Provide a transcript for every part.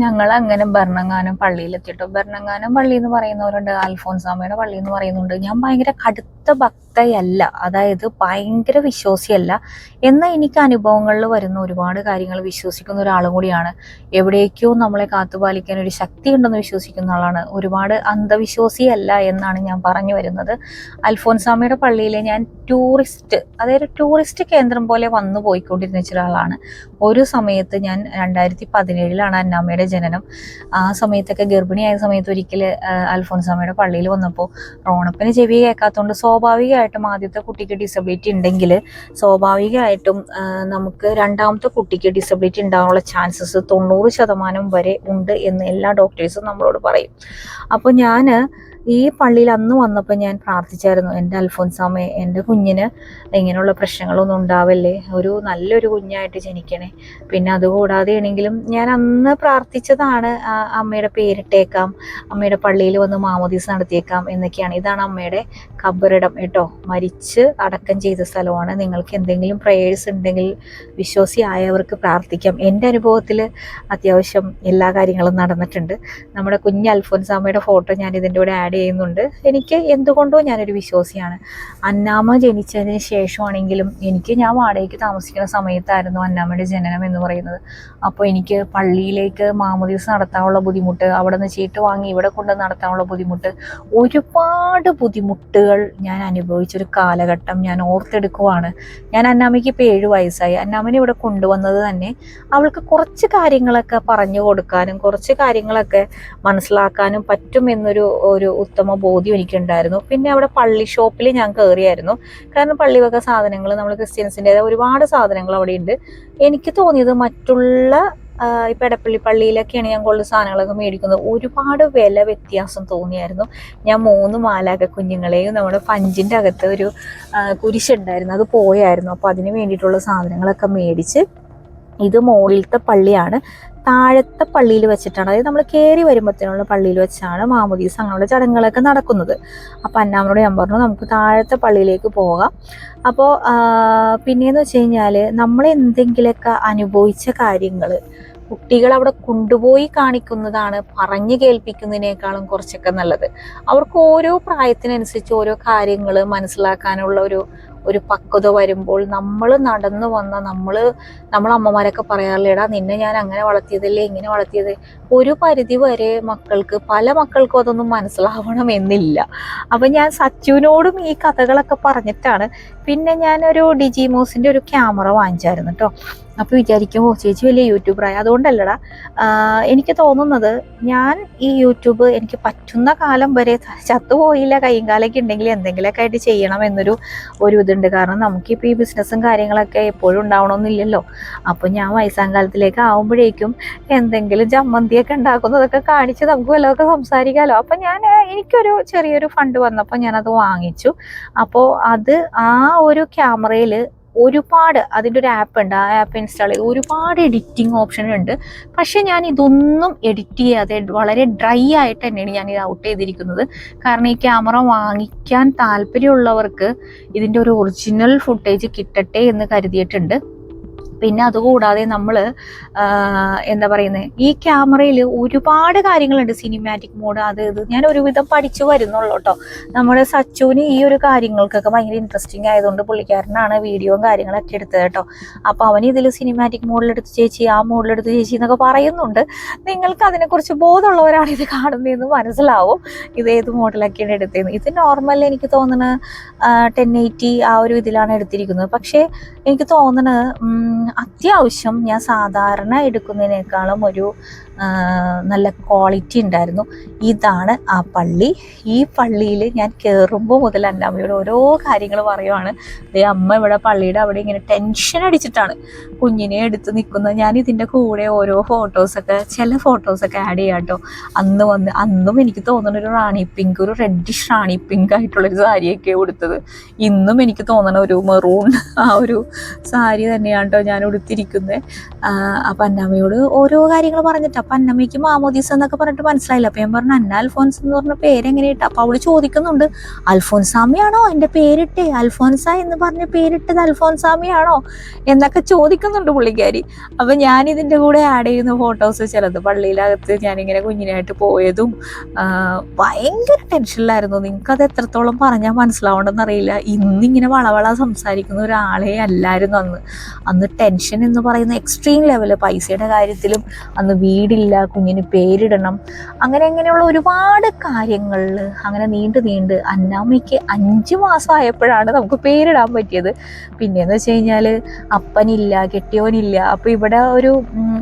ഞങ്ങൾ അങ്ങനെ ഭരണങ്ങാനം പള്ളിയിലെത്തിട്ടോ. ഭരണങ്ങാനം പള്ളി എന്ന് പറയുന്നവരുണ്ട്, അൽഫോൻസാമയുടെ പള്ളി എന്ന് പറയുന്നുണ്ട്. ഞാൻ ഭയങ്കര കടുത്ത ഭക്തയല്ല, അതായത് ഭയങ്കര വിശ്വാസിയല്ല. എന്നാൽ എനിക്ക് അനുഭവങ്ങളിൽ വരുന്ന ഒരുപാട് കാര്യങ്ങൾ വിശ്വസിക്കുന്ന ഒരാളും കൂടിയാണ്. എവിടേക്കോ നമ്മളെ കാത്തുപാലിക്കാൻ ഒരു ശക്തി ഉണ്ടെന്ന് വിശ്വസിക്കുന്ന ആളാണ്. ഒരുപാട് അന്ധവിശ്വാസിയല്ല എന്നാണ് ഞാൻ പറഞ്ഞു വരുന്നത്. അൽഫോൻസാമയുടെ പള്ളിയിൽ ഞാൻ അതായത് ടൂറിസ്റ്റ് കേന്ദ്രം പോലെ വന്നു പോയിക്കൊണ്ടിരുന്ന ഒരാളാണ്. ഒരു സമയത്ത് ഞാൻ 2017 അന്നാമ്മയുടെ ജനനം. ആ സമയത്തൊക്കെ ഗർഭിണിയായ സമയത്ത് ഒരിക്കൽ അൽഫോൻസാമയുടെ പള്ളിയിൽ വന്നപ്പോൾ റോണപ്പിന് ചെവി കേൾക്കാത്തതുകൊണ്ട് സ്വാഭാവികമായിട്ടും ആദ്യത്തെ കുട്ടിക്ക് ഡിസബിലിറ്റി ഉണ്ടെങ്കിൽ സ്വാഭാവികമായിട്ടും നമുക്ക് രണ്ടാമത്തെ കുട്ടിക്ക് ഡിസബിലിറ്റി ഉണ്ടാകാനുള്ള ചാൻസസ് 90% വരെ ഉണ്ട് എന്ന് എല്ലാ ഡോക്ടേഴ്സും നമ്മളോട് പറയും. അപ്പോൾ ഞാൻ ഈ പള്ളിയിൽ അന്ന് വന്നപ്പോൾ ഞാൻ പ്രാർത്ഥിച്ചായിരുന്നു, എൻ്റെ അൽഫോൻസാമേ, എൻ്റെ കുഞ്ഞിന് ഇങ്ങനെയുള്ള പ്രശ്നങ്ങളൊന്നും ഉണ്ടാവല്ലേ, നല്ലൊരു കുഞ്ഞായിട്ട് ജനിക്കണേ. പിന്നെ അതുകൂടാതെ ആണെങ്കിലും ഞാൻ അന്ന് പ്രാർത്ഥിച്ചതാണ്, അമ്മയുടെ പേരിട്ടേക്കാം, അമ്മയുടെ പള്ളിയിൽ വന്ന് മാമോദീസ നടത്തിയേക്കാം എന്നൊക്കെയാണ്. ഇതാണ് അമ്മയുടെ ഖബറിടം കേട്ടോ, മരിച്ച് അടക്കം ചെയ്ത സ്ഥലമാണ്. നിങ്ങൾക്ക് എന്തെങ്കിലും പ്രേയേഴ്സ് ഉണ്ടെങ്കിൽ വിശ്വാസിയായവർക്ക് പ്രാർത്ഥിക്കാം. എൻ്റെ അനുഭവത്തിൽ അത്യാവശ്യം എല്ലാ കാര്യങ്ങളും നടന്നിട്ടുണ്ട്. നമ്മുടെ കുഞ്ഞ് അൽഫോൻസാമയുടെ ഫോട്ടോ ഞാൻ ഇതിൻ്റെ കൂടെ ആഡ് ചെയ്യുന്നുണ്ട്. എനിക്ക് എന്തുകൊണ്ടോ ഞാനൊരു വിശ്വാസിയാണ്. അന്നാമ്മ ജനിച്ചതിന് ശേഷമാണെങ്കിലും ഞാൻ വാടകയ്ക്ക് താമസിക്കുന്ന സമയത്തായിരുന്നു അന്നാമ്മയുടെ ജനനം എന്ന് പറയുന്നത്. അപ്പോൾ എനിക്ക് പള്ളിയിലേക്ക് മാമോദീസ നടത്താനുള്ള ബുദ്ധിമുട്ട്, അവിടെ നിന്ന് ചീട്ട് വാങ്ങി ഇവിടെ കൊണ്ട് നടത്താനുള്ള ബുദ്ധിമുട്ട്, ഒരുപാട് ബുദ്ധിമുട്ടുകൾ ഞാൻ അനുഭവിച്ചൊരു കാലഘട്ടം ഞാൻ ഓർത്തെടുക്കുവാണ്. ഞാൻ അന്നാമ്മയ്ക്ക് ഇപ്പോൾ 7 വയസ്സായി. അന്നാമ്മനെ ഇവിടെ കൊണ്ടുവന്നത് തന്നെ അവൾക്ക് കുറച്ച് കാര്യങ്ങളൊക്കെ പറഞ്ഞു കൊടുക്കാനും കുറച്ച് കാര്യങ്ങളൊക്കെ മനസ്സിലാക്കാനും പറ്റുമെന്നൊരു ഉത്തമ ബോധ്യം എനിക്കുണ്ടായിരുന്നു. പിന്നെ അവിടെ പള്ളി ഷോപ്പിൽ ഞാൻ കയറിയായിരുന്നു. കാരണം പള്ളി വക സാധനങ്ങൾ, നമ്മൾ ക്രിസ്ത്യൻസിൻ്റെതായ ഒരുപാട് സാധനങ്ങൾ അവിടെ ഉണ്ട്. എനിക്ക് തോന്നിയത് മറ്റുള്ള ഇപ്പം എടപ്പള്ളി പള്ളിയിലൊക്കെയാണ് ഞാൻ കൂടുതൽ സാധനങ്ങളൊക്കെ മേടിക്കുന്നത്, ഒരുപാട് വില വ്യത്യാസം തോന്നിയായിരുന്നു. ഞാൻ 3 മാലാഖ കുഞ്ഞുങ്ങളെയും നമ്മുടെ പഞ്ചിൻ്റെ അകത്ത് ഒരു കുരിശുണ്ടായിരുന്നു, അത് പോയായിരുന്നു. അപ്പോൾ അതിന് വേണ്ടിയിട്ടുള്ള സാധനങ്ങളൊക്കെ മേടിച്ച്, ഇത് മുകളിലത്തെ പള്ളിയാണ്, താഴത്തെ പള്ളിയിൽ വെച്ചിട്ടാണ്, അതായത് നമ്മൾ കയറി വരുമ്പോഴത്തേനുള്ള പള്ളിയിൽ വെച്ചാണ് മാമോദീസ അങ്ങനെയുള്ള ചടങ്ങുകളൊക്കെ നടക്കുന്നത്. അപ്പോൾ അന്നാമ്മയോട് ഞാൻ പറഞ്ഞു നമുക്ക് താഴത്തെ പള്ളിയിലേക്ക് പോകാം. അപ്പോൾ പിന്നെയെന്ന് വെച്ച് കഴിഞ്ഞാൽ നമ്മൾ എന്തെങ്കിലുമൊക്കെ അനുഭവിച്ച കാര്യങ്ങൾ കുട്ടികൾ അവിടെ കൊണ്ടുപോയി കാണിക്കുന്നതാണ് പറഞ്ഞു കേൾപ്പിക്കുന്നതിനേക്കാളും കുറച്ചൊക്കെ നല്ലത്. അവർക്ക് ഓരോ പ്രായത്തിനനുസരിച്ച് ഓരോ കാര്യങ്ങൾ മനസ്സിലാക്കാനുള്ള ഒരു പക്വത വരുമ്പോൾ നമ്മൾ നടന്നു വന്ന നമ്മളമ്മമാരൊക്കെ പറയാറില്ലേടാ നിന്നെ ഞാൻ അങ്ങനെ വളർത്തിയതല്ലേ ഇങ്ങനെ വളർത്തിയത്. ഒരു പരിധി വരെ പല മക്കൾക്കും അതൊന്നും മനസ്സിലാവണമെന്നില്ല. അപ്പം ഞാൻ സച്ചുവിനോടും ഈ കഥകളൊക്കെ പറഞ്ഞിട്ടാണ്. പിന്നെ ഞാനൊരു ഡിജിമോസിൻ്റെ ഒരു ക്യാമറ വാങ്ങിച്ചായിരുന്നു കേട്ടോ. അപ്പോൾ വിചാരിക്കും ചേച്ചി വലിയ യൂട്യൂബറായി. അതുകൊണ്ടല്ലടാ, എനിക്ക് തോന്നുന്നത് ഞാൻ ഈ യൂട്യൂബ് എനിക്ക് പറ്റുന്ന കാലം വരെ ചത്തുപോയില്ല, കൈയും കാലൊക്കെ ഉണ്ടെങ്കിൽ എന്തെങ്കിലുമൊക്കെ ആയിട്ട് ചെയ്യണം എന്നൊരു ഇതുണ്ട്. കാരണം നമുക്കിപ്പോൾ ഈ ബിസിനസ്സും കാര്യങ്ങളൊക്കെ എപ്പോഴും ഉണ്ടാവണമെന്നില്ലല്ലോ. അപ്പോൾ ഞാൻ വയസ്സാങ്കാലത്തിലേക്ക് ആകുമ്പോഴേക്കും എന്തെങ്കിലും ചമ്മന്തിയൊക്കെ ഉണ്ടാക്കുന്നതൊക്കെ കാണിച്ച് നമുക്ക് വല്ലതൊക്കെ സംസാരിക്കാമല്ലോ. അപ്പം എനിക്കൊരു ചെറിയൊരു ഫണ്ട് വന്നപ്പോൾ ഞാനത് വാങ്ങിച്ചു. അപ്പോൾ ആ ഒരു ക്യാമറയിൽ ഒരുപാട്, അതിൻ്റെ ഒരു ആപ്പ് ഉണ്ട്, ആ ആപ്പ് ഇൻസ്റ്റാൾ ചെയ്ത് ഒരുപാട് എഡിറ്റിംഗ് ഓപ്ഷൻ ഉണ്ട്. പക്ഷെ ഞാൻ ഇതൊന്നും എഡിറ്റ് ചെയ്യാതെ വളരെ ഡ്രൈ ആയിട്ട് തന്നെയാണ് ഞാൻ ഇത് ഔട്ട് ചെയ്തിരിക്കുന്നത്. കാരണം ഈ ക്യാമറ വാങ്ങിക്കാൻ താല്പര്യമുള്ളവർക്ക് ഇതിൻ്റെ ഒരു ഒറിജിനൽ ഫുട്ടേജ് കിട്ടട്ടെ എന്ന് കരുതിയിട്ടുണ്ട്. പിന്നെ അതുകൂടാതെ നമ്മൾ എന്താ പറയുന്നത്, ഈ ക്യാമറയിൽ ഒരുപാട് കാര്യങ്ങളുണ്ട്, സിനിമാറ്റിക് മോഡ് അത് ഇത് ഞാൻ ഒരുവിധം പഠിച്ചു വരുന്നുള്ളൂ കേട്ടോ. നമ്മുടെ സച്ചുവിന് ഈ ഒരു കാര്യങ്ങൾക്കൊക്കെ ഭയങ്കര ഇൻട്രസ്റ്റിംഗ് ആയതുകൊണ്ട് പുള്ളിക്കാരനാണ് വീഡിയോയും കാര്യങ്ങളൊക്കെ എടുത്തത് കേട്ടോ. അപ്പോൾ അവൻ ഇതിൽ സിനിമാറ്റിക് മോഡിലെടുത്ത് ചേച്ചി, ആ മോഡിലെടുത്ത് ചേച്ചി എന്നൊക്കെ പറയുന്നുണ്ട്. നിങ്ങൾക്ക് അതിനെക്കുറിച്ച് ബോധമുള്ളവരാണ് ഇത് കാണുന്നതെന്ന് മനസ്സിലാവും ഇത് ഏത് മോഡലൊക്കെയാണ് എടുത്തതെന്ന്. ഇത് നോർമൽ എനിക്ക് തോന്നുന്നത് 1080 ആ ഒരു ഇതിലാണ് എടുത്തിരിക്കുന്നത്. പക്ഷേ എനിക്ക് തോന്നുന്നത് അത്യാവശ്യം ഞാൻ സാധാരണ എടുക്കുന്നതിനേക്കാളും ഒരു നല്ല ക്വാളിറ്റി ഉണ്ടായിരുന്നു. ഇതാണ് ആ പള്ളി. ഈ പള്ളിയിൽ ഞാൻ കയറുമ്പോൾ മുതൽ എൻ്റെ അമ്മയോട് ഓരോ കാര്യങ്ങൾ പറയുവാണ്. അമ്മ ഇവിടെ പള്ളിയുടെ അവിടെ ഇങ്ങനെ ടെൻഷൻ അടിച്ചിട്ടാണ് കുഞ്ഞിനെ എടുത്ത് നിൽക്കുന്നത്. ഞാൻ ഇതിൻ്റെ കൂടെ ഓരോ ചില ഫോട്ടോസൊക്കെ ആഡ് ചെയ്യാം കേട്ടോ. അന്നും എനിക്ക് തോന്നുന്ന ഒരു റാണി പിങ്ക്, ഒരു റെഡിഷ് റാണി പിങ്ക് ആയിട്ടുള്ളൊരു സാരിയൊക്കെ കൊടുത്തത്. ഇന്നും എനിക്ക് തോന്നണ ഒരു മെറൂൺ ആ ഒരു സാരി തന്നെയാണ് കേട്ടോ ഞാൻ ഉടുത്തിരിക്കുന്നത്. അപ്പം അന്നമ്മയോട് ഓരോ കാര്യങ്ങൾ പറഞ്ഞിട്ട് അപ്പം അന്നമ്മയ്ക്ക് മാമോദീസ എന്നൊക്കെ പറഞ്ഞിട്ട് മനസ്സിലായില്ല. അപ്പം ഞാൻ പറഞ്ഞു അന്ന അൽഫോൻസ് എന്ന് പറഞ്ഞ പേരെങ്ങനെ ഇട്ട. അപ്പം അവള് ചോദിക്കുന്നുണ്ട്, അൽഫോൻസാമിയാണോ എൻ്റെ പേരിട്ട്, അൽഫോൻസ എന്ന് പറഞ്ഞ പേരിട്ടത് അൽഫോൻസാമിയാണോ എന്നൊക്കെ ചോദിക്കുന്നുണ്ട് പുള്ളിക്കാരി. അപ്പം ഞാനിതിൻ്റെ കൂടെ ആഡ് ചെയ്യുന്ന ഫോട്ടോസ് ചിലത് പള്ളിയിലകത്ത് ഞാനിങ്ങനെ കുഞ്ഞിനായിട്ട് പോയതും. ഭയങ്കര ടെൻഷനിലായിരുന്നു. നിങ്ങൾക്കത് എത്രത്തോളം പറഞ്ഞാൽ മനസ്സിലാവണമെന്ന് അറിയില്ല. ഇന്നിങ്ങനെ വളവള സംസാരിക്കുന്ന ഒരാളെ അല്ലായിരുന്നു അന്ന് ടെൻഷൻ എന്ന് പറയുന്ന എക്സ്ട്രീം ലെവല്. പൈസയുടെ കാര്യത്തിലും അന്ന് വീടില്ല, കുഞ്ഞിന് പേരിടണം, അങ്ങനെയുള്ള ഒരുപാട് കാര്യങ്ങളിൽ അങ്ങനെ നീണ്ട് അന്നാമ്മയ്ക്ക് 5 മാസമായപ്പോഴാണ് നമുക്ക് പേരിടാൻ പറ്റിയത്. പിന്നെയെന്ന് വെച്ച് കഴിഞ്ഞാൽ അപ്പനില്ല, കെട്ടിയോനില്ല. അപ്പോൾ ഇവിടെ ഒരു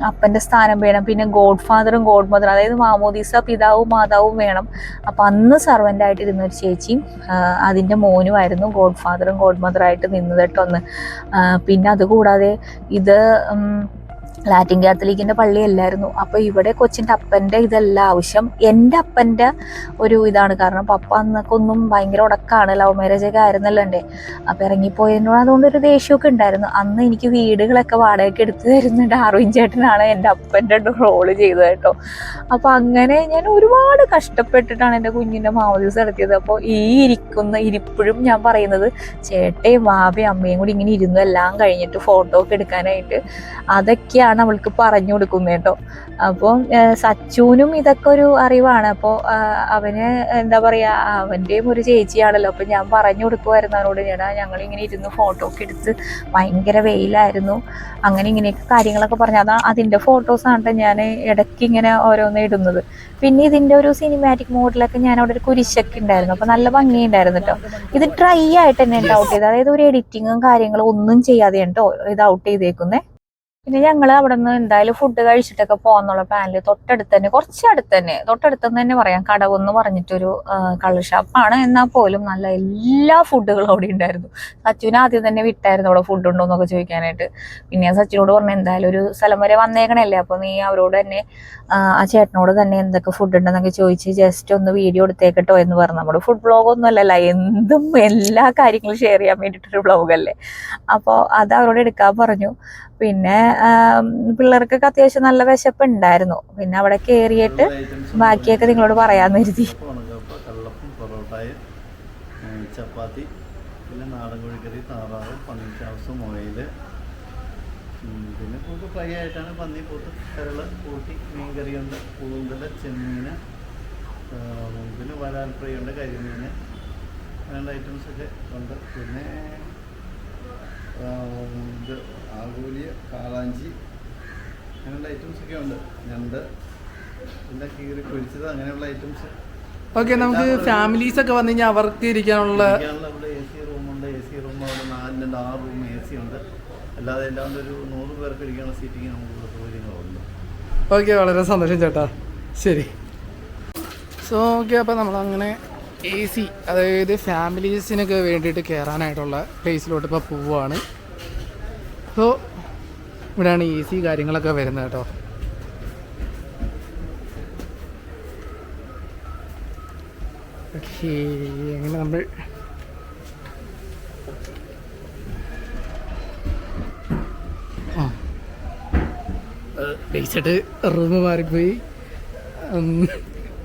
അപ്പൻ്റെ സ്ഥാനം വേണം, പിന്നെ ഗോഡ് ഫാദറും ഗോഡ് മദറും, അതായത് മാമോദീസ പിതാവും മാതാവും വേണം. അപ്പം അന്ന് സർവൻ്റായിട്ടിരുന്ന ഒരു ചേച്ചിയും അതിൻ്റെ മോനുമായിരുന്നു ഗോഡ് ഫാദറും ഗോഡ് മദറായിട്ട് നിന്നത് കേട്ടോ അന്ന്. പിന്നെ അതുകൂടാതെ ഇത് ലാറ്റിൻ കാത്തലിക്കിൻ്റെ പള്ളിയല്ലായിരുന്നു. അപ്പോൾ ഇവിടെ കൊച്ചിൻ്റെ അപ്പൻ്റെ ഇതല്ല ആവശ്യം, എൻ്റെ അപ്പൻ്റെ ഒരു ഇതാണ്. കാരണം പപ്പ അന്നൊക്കെ ഒന്നും ഭയങ്കര ഉടക്കാണ്, ലവ് മാരേജ് ഒക്കെ ആയിരുന്നല്ലോ എൻ്റെ. അപ്പോൾ ഇറങ്ങിപ്പോയതിനോട് അതുകൊണ്ടൊരു ദേഷ്യമൊക്കെ ഉണ്ടായിരുന്നു. അന്ന് എനിക്ക് വീടുകളൊക്കെ വാടകയ്ക്ക് എടുത്ത് തരുന്ന ഡാർവിൻ ചേട്ടനാണ് എൻ്റെ അപ്പൻ്റെ റോള് ചെയ്തത് കേട്ടോ. അപ്പോൾ അങ്ങനെ ഞാൻ ഒരുപാട് കഷ്ടപ്പെട്ടിട്ടാണ് എൻ്റെ കുഞ്ഞിൻ്റെ മാമോദീസ നടത്തിയത്. അപ്പോൾ ഇരിപ്പോഴും ഞാൻ പറയുന്നത്, ചേട്ടയും വാവയും അമ്മയും കൂടി ഇങ്ങനെ ഇരുന്നു എല്ലാം കഴിഞ്ഞിട്ട് ഫോട്ടോ ഒക്കെ എടുക്കാനായിട്ട്. അതൊക്കെയാണ് അവൾക്ക് പറഞ്ഞു കൊടുക്കുന്നത് കേട്ടോ. അപ്പോൾ സച്ചുവിനും ഇതൊക്കെ ഒരു അറിവാണ്. അപ്പോൾ അവന് എന്താ പറയുക, അവൻ്റെയും ഒരു ചേച്ചിയാണല്ലോ. അപ്പം ഞാൻ പറഞ്ഞു കൊടുക്കുമായിരുന്നു അവനോട്, ഞങ്ങളിങ്ങനെ ഇരുന്ന് ഫോട്ടോ ഒക്കെ എടുത്ത് ഭയങ്കര വെയിലായിരുന്നു, അങ്ങനെ ഇങ്ങനെയൊക്കെ കാര്യങ്ങളൊക്കെ പറഞ്ഞു. അതിൻ്റെ ഫോട്ടോസാണ് ഞാൻ ഇടയ്ക്ക് ഇങ്ങനെ ഓരോന്ന് ഇടുന്നത്. പിന്നെ ഇതിൻ്റെ ഒരു സിനിമാറ്റിക് മോഡിലൊക്കെ ഞാൻ അവിടെ ഒരു കുരിശൊക്കെ ഉണ്ടായിരുന്നു. അപ്പോൾ നല്ല ഭംഗിയുണ്ടായിരുന്നു കേട്ടോ. ഇത് ഡ്രൈ ആയിട്ട് തന്നെ ഔട്ട് ചെയ്ത്, അതായത് ഒരു എഡിറ്റിങ്ങും കാര്യങ്ങളും ഒന്നും ചെയ്യാതെ കേട്ടോ ഇത് ഔട്ട് ചെയ്തേക്കുന്നേ. പിന്നെ ഞങ്ങൾ അവിടെ നിന്ന് എന്തായാലും ഫുഡ് കഴിച്ചിട്ടൊക്കെ പോകാന്നുള്ള പ്ലാനിൽ തൊട്ടടുത്ത് തന്നെ പറയാം, കടവെന്ന് പറഞ്ഞിട്ടൊരു കള്ള് ഷാപ്പാണ്. എന്നാൽ പോലും നല്ല എല്ലാ ഫുഡുകളും അവിടെ ഉണ്ടായിരുന്നു. സച്ചുവിന് ആദ്യം തന്നെ വിട്ടായിരുന്നു അവിടെ ഫുഡ് ഉണ്ടോ എന്നൊക്കെ ചോദിക്കാനായിട്ട്. പിന്നെ ഞാൻ സച്ചിനോട് പറഞ്ഞു, എന്തായാലും ഒരു സ്ഥലം വരെ വന്നേക്കണല്ലേ, അപ്പോൾ നീ അവരോട് തന്നെ ആ ചേട്ടനോട് തന്നെ എന്തൊക്കെ ഫുഡ് ഉണ്ടെന്നൊക്കെ ചോദിച്ച് ജസ്റ്റ് ഒന്ന് വീഡിയോ എടുത്തേക്കട്ടോ എന്ന് പറഞ്ഞു. നമ്മുടെ ഫുഡ് ബ്ലോഗൊന്നും അല്ലല്ലോ, എന്തും എല്ലാ കാര്യങ്ങളും ഷെയർ ചെയ്യാൻ വേണ്ടിയിട്ടൊരു ബ്ലോഗല്ലേ. അപ്പോൾ അത് അവരോട് എടുക്കാൻ പറഞ്ഞു. പിന്നെ പിള്ളേർക്കൊക്കെ അത്യാവശ്യം നല്ല വിശപ്പ് ഉണ്ടായിരുന്നു. പിന്നെ അവിടെ കയറിയിട്ട് ബാക്കിയൊക്കെ നിങ്ങളോട് പറയാമെന്ന് കരുതി. ചപ്പാത്തി, പിന്നെ നാടൻ കോഴിക്കറി, താറാവ്, പന്നിച്ചാവസ്, മുയൽ, പിന്നെ കൂട്ട് ഫ്രൈ ആയിട്ടാണ് പന്നി, പോത്ത്, കരള്, കൂട്ടി, മീൻകറിയുണ്ട്, കൂന്തൽ, ചെമ്മീൻ, പിന്നെ വരാൽ ഫ്രൈ ഉണ്ട്, കരിമീൻ, അങ്ങനെയുള്ള ഐറ്റംസൊക്കെ ഉണ്ട്. പിന്നെ ഇത് ആകൂലിയ, കാളാഞ്ചി, അങ്ങനെയുള്ള ഐറ്റംസൊക്കെ ഉണ്ട്. ഞണ്ട്, പിന്നെ കീറി പൊരിച്ചത്, അങ്ങനെയുള്ള ഐറ്റംസ്. ഓക്കെ, നമുക്ക് ഫാമിലീസ് ഒക്കെ വന്നു കഴിഞ്ഞാൽ അവർക്ക് ഇരിക്കാനുള്ള ഇവിടെ AC റൂമുണ്ട്. AC റൂം അവിടെ 4-6 റൂം AC ഉണ്ട്. അല്ലാതെ എല്ലാം ഒരു 100 പേർക്ക് ഇരിക്കാനുള്ള സീറ്റിങ് നമുക്ക് സൗകര്യങ്ങളുണ്ട്. ഓക്കെ, വളരെ സന്തോഷം ചേട്ടാ, ശരി. സോ ഓക്കെ, അപ്പോൾ നമ്മളങ്ങനെ AC, അതായത് ഫാമിലീസിനൊക്കെ വേണ്ടിയിട്ട് കയറാനായിട്ടുള്ള പ്ലേസിലോട്ട് ഇപ്പോൾ പോവുകയാണ്. സോ ഇവിടെയാണ് AC കാര്യങ്ങളൊക്കെ വരുന്നത് കേട്ടോ. ഓക്കെ, അങ്ങനെ നമ്മൾ ബേസിട്ട് റൂം മാറിപ്പോയി.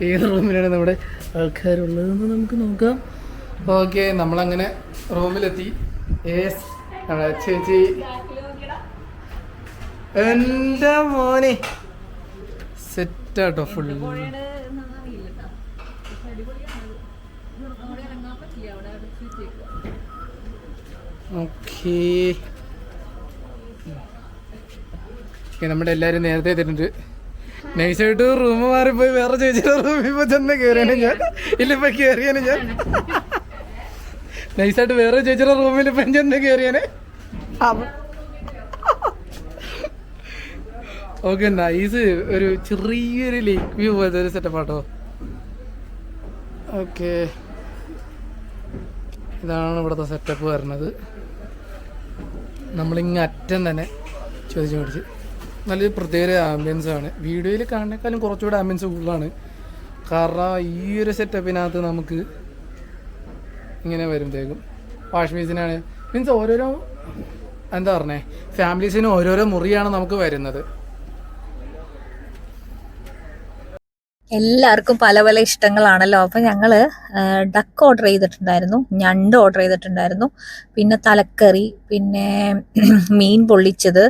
ഏത് റൂമിലാണ് നമ്മുടെ ആൾക്കാരുള്ളതെന്ന് നമുക്ക് നോക്കാം. ഓക്കെ, നമ്മളങ്ങനെ റൂമിലെത്തി. ചേച്ചി, എൻ്റെ മോനെ സെറ്റാട്ടോ ഫുൾ. ഓക്കെ, നമ്മുടെ എല്ലാവരും നേരത്തെ എത്തിയിട്ടുണ്ട്. നൈസായിട്ട് റൂം മാറിപ്പോയി വേറെ ചേച്ചിയുടെ റൂമിൽ ഇപ്പോൾ ചെന്ന് കയറിയാണ് ഞാൻ. ഇല്ലിപ്പോൾ കയറിയാണ് ഞാൻ. നൈസായിട്ട് വേറെ ചേച്ചിയുടെ റൂമിൽ ഇപ്പം ചെന്ന് കയറിയാണ്. Okay, nice. ഒരു ചെറിയൊരു ലേക്ക് വ്യൂ പോലത്തെ ഒരു സെറ്റപ്പാട്ടോ. ഓക്കെ, ഇതാണ് ഇവിടുത്തെ സെറ്റപ്പ് വരുന്നത്. നമ്മളിങ്ങ് അറ്റം തന്നെ ചോദിച്ച് മേടിച്ച് നല്ലൊരു പ്രത്യേക ആംബിയൻസ് ആണ്. വീഡിയോയിൽ കാണുന്നേക്കാളും കുറച്ചുകൂടെ ആംബിയൻസ് കൂടുതലാണ്. കാരണം ഈ ഒരു സെറ്റപ്പിനകത്ത് നമുക്ക് ഇങ്ങനെ വരുമ്പോഴത്തേക്കും വാഷ് ബേസിനാണ്, മീൻസ് ഓരോരോ എന്താ പറഞ്ഞേ, ഫാമിലീസിന് ഓരോരോ മുറിയാണ് നമുക്ക് വരുന്നത്. എല്ലാവർക്കും പല പല ഇഷ്ടങ്ങളാണല്ലോ. അപ്പം ഞങ്ങള് ഡക്ക് ഓർഡർ ചെയ്തിട്ടുണ്ടായിരുന്നു, ഞണ്ട് ഓർഡർ ചെയ്തിട്ടുണ്ടായിരുന്നു, പിന്നെ തലക്കറി, പിന്നെ മീൻ പൊള്ളിച്ചത്,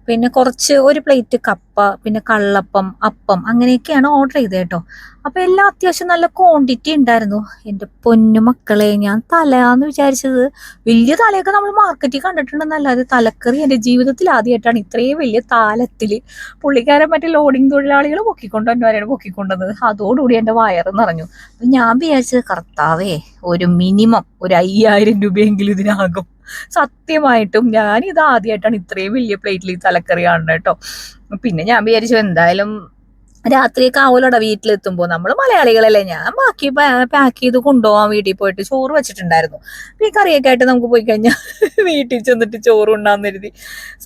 പിന്നെ കുറച്ച് ഒരു പ്ലേറ്റ് കപ്പ, പിന്നെ കള്ളപ്പം, അപ്പം, അങ്ങനെയൊക്കെയാണ് ഓർഡർ ചെയ്തത് കേട്ടോ. അപ്പൊ എല്ലാം അത്യാവശ്യം നല്ല ക്വാണ്ടിറ്റി ഉണ്ടായിരുന്നു. എൻ്റെ പൊന്നു മക്കളെ, ഞാൻ തലയാന്ന് വിചാരിച്ചത്, വലിയ തലയൊക്കെ നമ്മൾ മാർക്കറ്റിൽ കണ്ടിട്ടുണ്ടെന്നല്ലാതെ തലക്കറി എൻ്റെ ജീവിതത്തിൽ ആദ്യമായിട്ടാണ് ഇത്രയും വലിയ താലത്തില് പുള്ളിക്കാരൻ മറ്റേ ലോഡിങ് തൊഴിലാളികൾ പൊക്കിക്കൊണ്ടുവന്നവരാണ് പൊക്കിക്കൊണ്ടുവന്നത്. അതോടുകൂടി എൻ്റെ വയറ് നിറഞ്ഞു. അപ്പൊ ഞാൻ വിചാരിച്ചത്, കർത്താവേ, ഒരു മിനിമം ഒരു 5000 രൂപയെങ്കിലും ഇതിനാകും. സത്യമായിട്ടും ഞാൻ ഇത് ആദ്യമായിട്ടാണ് ഇത്രയും വലിയ പ്ലേറ്റിൽ ഈ തലക്കറി കാണുന്നത് കേട്ടോ. പിന്നെ ഞാൻ വിചാരിച്ചു എന്തായാലും രാത്രിയൊക്കെ ആവുമല്ലോടാ വീട്ടിലെത്തുമ്പോൾ, നമ്മൾ മലയാളികളല്ലേ, ഞാൻ ബാക്കി പാക്ക് ചെയ്ത് കൊണ്ടുപോകാൻ വീട്ടിൽ പോയിട്ട് ചോറ് വെച്ചിട്ടുണ്ടായിരുന്നു. ഈ കറിയൊക്കെ ആയിട്ട് നമുക്ക് പോയി കഴിഞ്ഞാൽ വീട്ടിൽ ചെന്നിട്ട് ചോറ് ഉണ്ടാന്ന് കരുതി.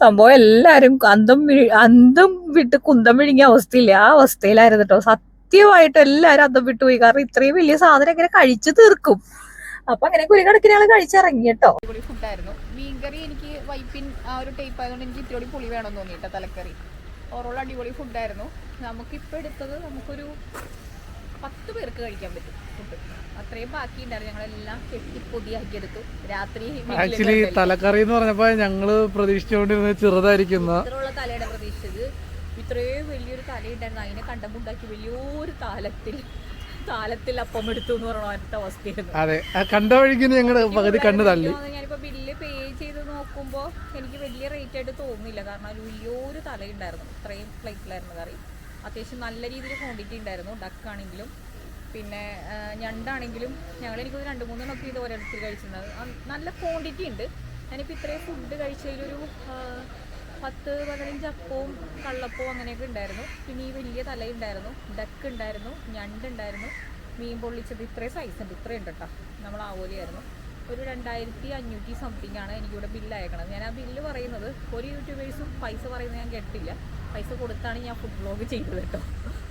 സംഭവം എല്ലാവരും അന്തം വിട്ട് കുന്തം വിഴുങ്ങിയ അവസ്ഥയില്ല, ആ അവസ്ഥയിലായിരുന്നു കേട്ടോ. സത്യമായിട്ട് എല്ലാവരും അന്തം വിട്ടു പോയി. കാരണം ഇത്രയും വലിയ സാധനം എങ്ങനെ കഴിച്ചു തീർക്കും. അപ്പൊ അങ്ങനെ ഒരു കണക്കിന് ആള് കഴിച്ചിറങ്ങി കേട്ടോ. അടിപൊളി ഫുഡായിരുന്നു. മീൻകറി എനിക്ക് വൈപ്പിൻ ആ ഒരു ടൈപ്പ് ആയതുകൊണ്ട് എനിക്ക് ഇത്തിരി പുളി വേണമെന്ന് തോന്നിയിട്ട തലക്കറി. ഓവറോൾ അടിപൊളി ഫുഡായിരുന്നു. നമുക്കിപ്പോൾ എടുത്തത് നമുക്കൊരു 10 പേർക്ക് കഴിക്കാൻ പറ്റും ഫുഡ്. അത്രയും ബാക്കി ഉണ്ടായിരുന്നു. ഞങ്ങളെല്ലാം കെട്ടി പൊതിയാക്കി എടുത്തു. രാത്രി ആക്ച്വലി തലക്കറി എന്ന് പറഞ്ഞപ്പോൾ ഞങ്ങള് പ്രതീക്ഷിച്ചുകൊണ്ടിരുന്നത് ചെറുതായിരിക്കുന്ന ഇത്രയുള്ള തലയുടെ പ്രതീക്ഷിച്ചത്. ഇത്രയും വലിയൊരു തലയുണ്ടായിരുന്നു. അതിനെ കണ്ടമുണ്ടാക്കി വലിയൊരു താലത്തിൽ അപ്പം എടുത്തു എന്ന് പറഞ്ഞ അവസ്ഥയായിരുന്നു. അതെ, കണ്ട വഴിക്ക് ഞങ്ങളുടെ പകുതി കണ്ണ് തള്ളി. ഞാനിപ്പോ ബില്ല് പേ ചെയ്ത് നോക്കുമ്പോൾ എനിക്ക് വലിയ റേറ്റ് ആയിട്ട് തോന്നുന്നില്ല. കാരണം ഒരു വലിയൊരു തലയുണ്ടായിരുന്നു. ഇത്രയും പ്ലേറ്റിലായിരുന്നു കറി. അത്യാവശ്യം നല്ല രീതിയിൽ ക്വാണ്ടിറ്റി ഉണ്ടായിരുന്നു. ഡക്കാണെങ്കിലും പിന്നെ ഞണ്ടാണെങ്കിലും എനിക്കൊരു 2-3 എണ്ണമൊക്കെ ഇത് ഓരോരുത്തർ കഴിച്ചിട്ടുണ്ടായിരുന്നു. നല്ല ക്വാണ്ടിറ്റി ഉണ്ട്. ഞാനിപ്പോൾ ഇത്രയും ഫുഡ് കഴിച്ചതിലൊരു 10-15 അപ്പവും കള്ളപ്പവും അങ്ങനെയൊക്കെ ഉണ്ടായിരുന്നു. പിന്നെ ഈ വലിയ തലയുണ്ടായിരുന്നു, ഡക്ക് ഉണ്ടായിരുന്നു, ഞണ്ടുണ്ടായിരുന്നു, മീൻ പൊള്ളിച്ചത്. ഇത്രയും സൈസ് ഉണ്ട്, ഇത്രയും ഉണ്ട് കേട്ടോ. നമ്മൾ ആവോലിയായിരുന്നു. ഒരു 2500 സംതിങ് ആണ് എനിക്കിവിടെ ബില്ല് അയക്കണത്. ഞാൻ ആ ബില്ല് പറയുന്നത് ഒരു യൂട്യൂബേഴ്സും പൈസ പറയുന്നത് ഞാൻ കേട്ടില്ല. പൈസ കൊടുത്താണ് ഞാൻ ഫുഡ് ബ്ലോഗ് ചെയ്തത് കേട്ടോ.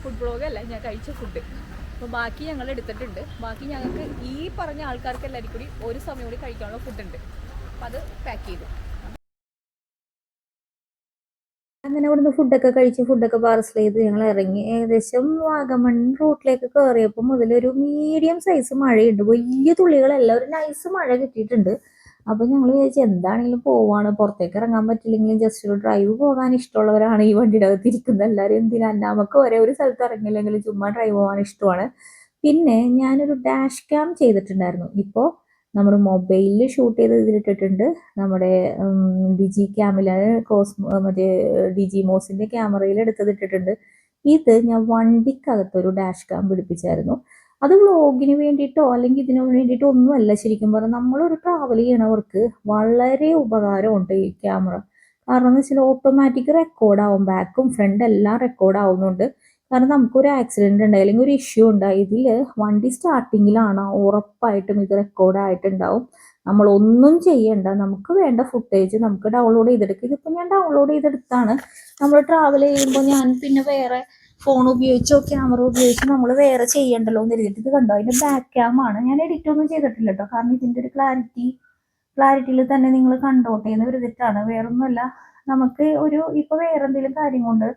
ഫുഡ് ബ്ലോഗല്ല, ഞാൻ കഴിച്ച ഫുഡ്. അപ്പോൾ ബാക്കി ഞങ്ങൾ എടുത്തിട്ടുണ്ട്. ബാക്കി ഞങ്ങൾക്ക് ഈ പറഞ്ഞ ആൾക്കാർക്ക് എല്ലാവരും കൂടി ഒരു സമയം കൂടി കഴിക്കാനുള്ള ഫുഡുണ്ട്. അപ്പോൾ അത് പാക്ക് ചെയ്തു. അങ്ങനെ ഇവിടുന്ന് ഫുഡൊക്കെ പാർസൽ ചെയ്ത് ഞങ്ങൾ ഇറങ്ങി. ഏകദേശം വാഗമൺ റൂട്ടിലേക്ക് കയറിയപ്പോൾ മുതലൊരു മീഡിയം സൈസ് മഴയുണ്ട്. വലിയ തുള്ളികളല്ല, ഒരു നൈസ് മഴ കിട്ടിയിട്ടുണ്ട്. അപ്പം ഞങ്ങൾ വിചാരിച്ചു എന്താണെങ്കിലും പോവാണ്, പുറത്തേക്ക് ഇറങ്ങാൻ പറ്റില്ലെങ്കിലും ജസ്റ്റ് ഒരു ഡ്രൈവ് പോകാൻ ഇഷ്ടമുള്ളവരാണ് ഈ വണ്ടിയുടെ അകത്ത് ഇരിക്കുന്നത് എല്ലാവരും. എന്തിനാ, നമുക്ക് ഒരേ ഒരു സ്ഥലത്ത് ഇറങ്ങില്ലെങ്കിലും ചുമ്മാ ഡ്രൈവ് പോകാൻ ഇഷ്ടമാണ്. പിന്നെ ഞാനൊരു ഡാഷ് ക്യാം ചെയ്തിട്ടുണ്ടായിരുന്നു. ഇപ്പോൾ നമ്മൾ മൊബൈലിൽ ഷൂട്ട് ചെയ്ത് ഇതിലിട്ടിട്ടുണ്ട്. നമ്മുടെ ഡിജി ക്യാമിൽ മറ്റേ ഡിജി മോസിൻ്റെ ക്യാമറയിൽ എടുത്തതിട്ടിട്ടുണ്ട്. ഇത് ഞാൻ വണ്ടിക്കകത്തൊരു ഡാഷ് ക്യാം പിടിപ്പിച്ചായിരുന്നു. അത് വ്ളോഗിന് വേണ്ടിയിട്ടോ അല്ലെങ്കിൽ ഇതിനു വേണ്ടിയിട്ടോ ഒന്നുമല്ല. ശരിക്കും പറഞ്ഞാൽ നമ്മളൊരു ട്രാവൽ ചെയ്യണവർക്ക് വളരെ ഉപകാരമുണ്ട് ഈ ക്യാമറ. കാരണം എന്ന് വെച്ചാൽ ഓട്ടോമാറ്റിക് റെക്കോർഡാവും, ബാക്കും ഫ്രണ്ട് എല്ലാം റെക്കോർഡ് ആവുന്നുണ്ട്. കാരണം നമുക്കൊരു ആക്സിഡൻറ്റ് ഉണ്ടായി അല്ലെങ്കിൽ ഒരു ഇഷ്യൂ ഉണ്ടായി, ഇതിൽ വണ്ടി സ്റ്റാർട്ടിങ്ങിലാണ് ഉറപ്പായിട്ടും ഇത് റെക്കോർഡ് ആയിട്ടുണ്ടാവും. നമ്മളൊന്നും ചെയ്യണ്ട, നമുക്ക് വേണ്ട ഫുട്ടേജ് നമുക്ക് ഡൗൺലോഡ് ചെയ്തെടുക്കുക. ഇതിപ്പോൾ ഞാൻ ഡൗൺലോഡ് ചെയ്തെടുത്താണ്. നമ്മൾ ട്രാവൽ ചെയ്യുമ്പോൾ ഞാൻ പിന്നെ വേറെ ഫോൺ ഉപയോഗിച്ചോ ക്യാമറ ഉപയോഗിച്ചോ നമ്മൾ വേറെ ചെയ്യണ്ടല്ലോ എന്ന് എഴുതിയിട്ട് ഇത് കണ്ടോ, അതിൻ്റെ ബാക്ക് ക്യാമാണ്. ഞാൻ എഡിറ്റ് ഒന്നും ചെയ്തിട്ടില്ല കേട്ടോ. കാരണം ഇതിൻ്റെ ഒരു ക്ലാരിറ്റിയിൽ തന്നെ നിങ്ങൾ കണ്ടോട്ടെ എന്ന് എഴുതിയിട്ടാണ്, വേറൊന്നുമല്ല. നമുക്ക് ഇപ്പോൾ വേറെ എന്തെങ്കിലും കാര്യം കൊണ്ട്